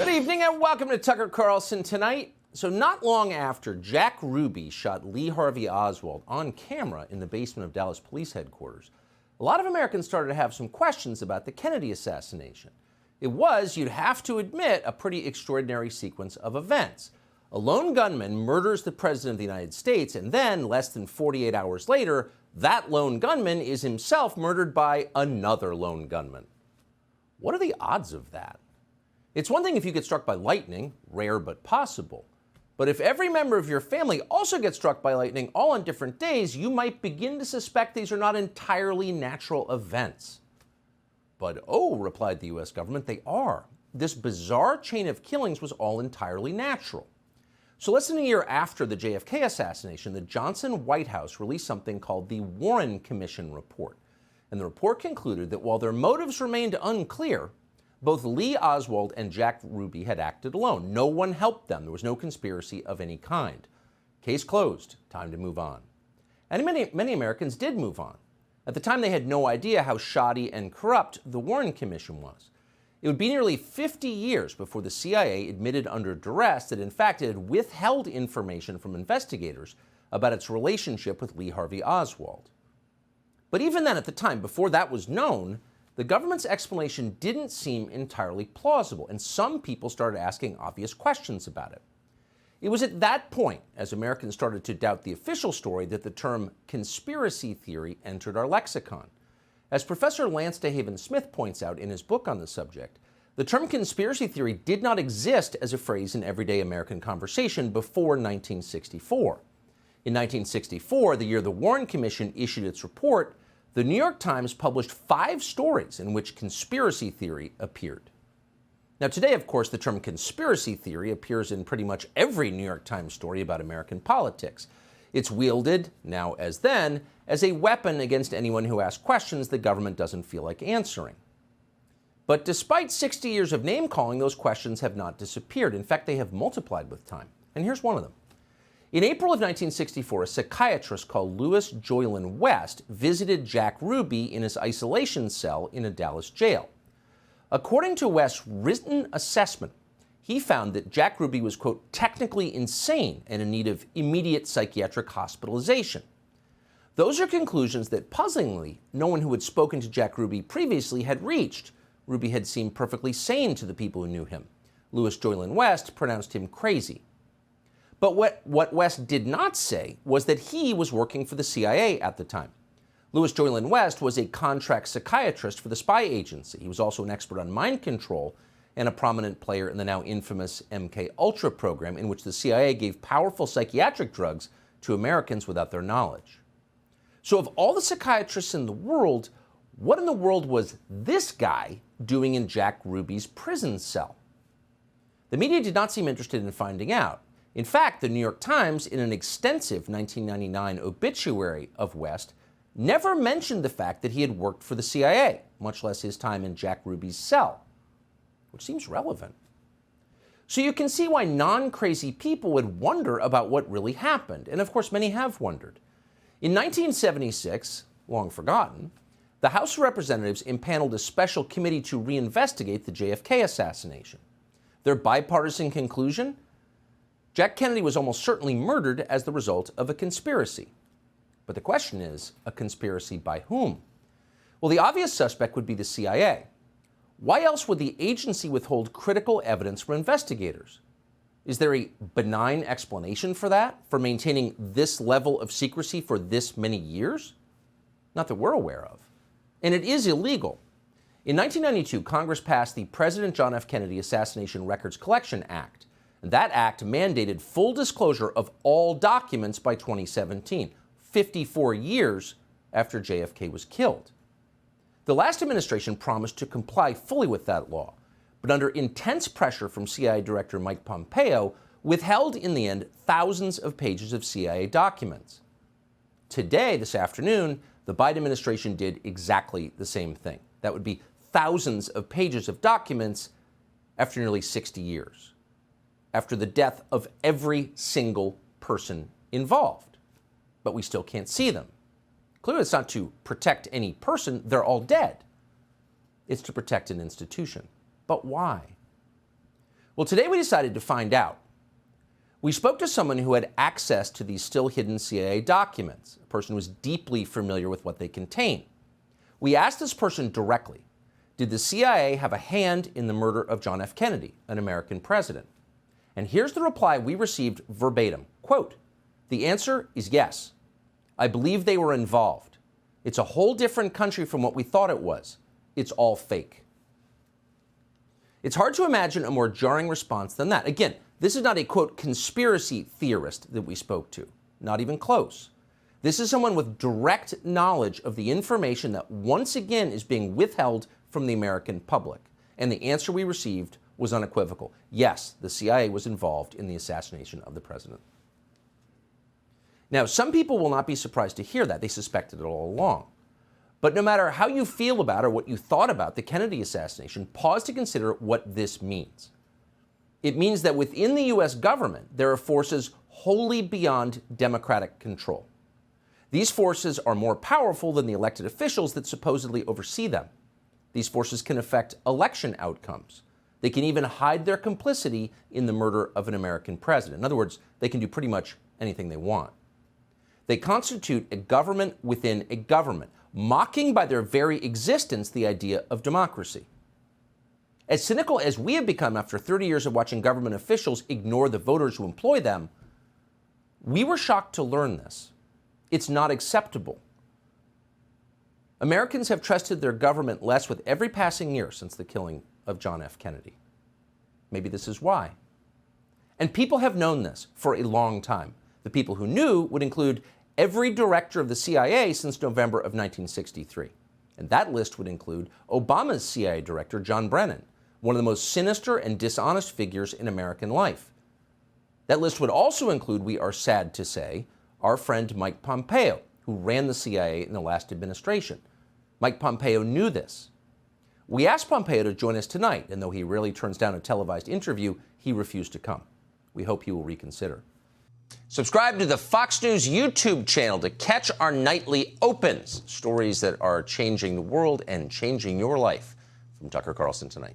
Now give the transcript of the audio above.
Good evening and welcome to Tucker Carlson Tonight. So not long after Jack Ruby shot Lee Harvey Oswald on camera in the basement of Dallas Police Headquarters, a lot of Americans started to have some questions about the Kennedy assassination. It was, you'd have to admit, a pretty extraordinary sequence of events. A lone gunman murders the President of the United States, and then, less than 48 hours later, that lone gunman is himself murdered by another lone gunman. What are the odds of that? It's one thing if you get struck by lightning, rare but possible. But if every member of your family also gets struck by lightning all on different days, you might begin to suspect these are not entirely natural events. But oh, replied the U.S. government, they are. This bizarre chain of killings was all entirely natural. So less than a year after the JFK assassination, the Johnson White House released something called the Warren Commission report. And the report concluded that while their motives remained unclear, both Lee Oswald and Jack Ruby had acted alone. No one helped them. There was no conspiracy of any kind. Case closed. Time to move on. And many Americans did move on. At the time, they had no idea how shoddy and corrupt the Warren Commission was. It would be nearly 50 years before the CIA admitted under duress that, in fact, it had withheld information from investigators about its relationship with Lee Harvey Oswald. But even then, at the time, before that was known, the government's explanation didn't seem entirely plausible, and some people started asking obvious questions about it. It was at that point, as Americans started to doubt the official story, that the term conspiracy theory entered our lexicon. As Professor Lance DeHaven Smith points out in his book on the subject, the term conspiracy theory did not exist as a phrase in everyday American conversation before 1964. In 1964, the year the Warren Commission issued its report, the New York Times published 5 stories in which conspiracy theory appeared. Now today, of course, the term conspiracy theory appears in pretty much every New York Times story about American politics. It's wielded, now as then, as a weapon against anyone who asks questions the government doesn't feel like answering. But despite 60 years of name-calling, those questions have not disappeared. In fact, they have multiplied with time. And here's one of them. In April of 1964, a psychiatrist called Louis Joylan West visited Jack Ruby in his isolation cell in a Dallas jail. According to West's written assessment, he found that Jack Ruby was, quote, technically insane and in need of immediate psychiatric hospitalization. Those are conclusions that, puzzlingly, no one who had spoken to Jack Ruby previously had reached. Ruby had seemed perfectly sane to the people who knew him. Louis Joylan West pronounced him crazy. But what West did not say was that he was working for the CIA at the time. Louis Joylan West was a contract psychiatrist for the spy agency. He was also an expert on mind control and a prominent player in the now infamous MK-Ultra program, in which the CIA gave powerful psychiatric drugs to Americans without their knowledge. So of all the psychiatrists in the world, what in the world was this guy doing in Jack Ruby's prison cell? The media did not seem interested in finding out. In fact, the New York Times, in an extensive 1999 obituary of West, never mentioned the fact that he had worked for the CIA, much less his time in Jack Ruby's cell, which seems relevant. So you can see why non-crazy people would wonder about what really happened, and of course many have wondered. In 1976, long forgotten, the House of Representatives impaneled a special committee to reinvestigate the JFK assassination. Their bipartisan conclusion? Jack Kennedy was almost certainly murdered as the result of a conspiracy. But the question is, a conspiracy by whom? Well, the obvious suspect would be the CIA. Why else would the agency withhold critical evidence from investigators? Is there a benign explanation for that, for maintaining this level of secrecy for this many years? Not that we're aware of. And it is illegal. In 1992, Congress passed the President John F. Kennedy Assassination Records Collection Act. And that act mandated full disclosure of all documents by 2017, 54 years after JFK was killed. The last administration promised to comply fully with that law, but under intense pressure from CIA Director Mike Pompeo, withheld in the end thousands of pages of CIA documents. Today, this afternoon, the Biden administration did exactly the same thing. That would be thousands of pages of documents after nearly 60 years. After the death of every single person involved. But we still can't see them. Clearly, it's not to protect any person. They're all dead. It's to protect an institution. But why? Well, today we decided to find out. We spoke to someone who had access to these still hidden CIA documents, a person who was deeply familiar with what they contain. We asked this person directly, did the CIA have a hand in the murder of John F. Kennedy, an American president? And here's the reply we received verbatim. Quote, the answer is yes. I believe they were involved. It's a whole different country from what we thought it was. It's all fake. It's hard to imagine a more jarring response than that. Again, this is not a, quote, conspiracy theorist that we spoke to. Not even close. This is someone with direct knowledge of the information that once again is being withheld from the American public. And the answer we received was unequivocal. Yes, the CIA was involved in the assassination of the president. Now, some people will not be surprised to hear that. They suspected it all along. But no matter how you feel about or what you thought about the Kennedy assassination, pause to consider what this means. It means that within the U.S. government, there are forces wholly beyond democratic control. These forces are more powerful than the elected officials that supposedly oversee them. These forces can affect election outcomes. They can even hide their complicity in the murder of an American president. In other words, they can do pretty much anything they want. They constitute a government within a government, mocking by their very existence the idea of democracy. As cynical as we have become after 30 years of watching government officials ignore the voters who employ them, we were shocked to learn this. It's not acceptable. Americans have trusted their government less with every passing year since the killing of John F. Kennedy. Maybe this is why. And people have known this for a long time. The people who knew would include every director of the CIA since November of 1963. And that list would include Obama's CIA director, John Brennan, one of the most sinister and dishonest figures in American life. That list would also include, we are sad to say, our friend Mike Pompeo, who ran the CIA in the last administration. Mike Pompeo knew this. We asked Pompeo to join us tonight, and though he rarely turns down a televised interview, he refused to come. We hope he will reconsider. Subscribe to the Fox News YouTube channel to catch our nightly opens, stories that are changing the world and changing your life. From Tucker Carlson Tonight.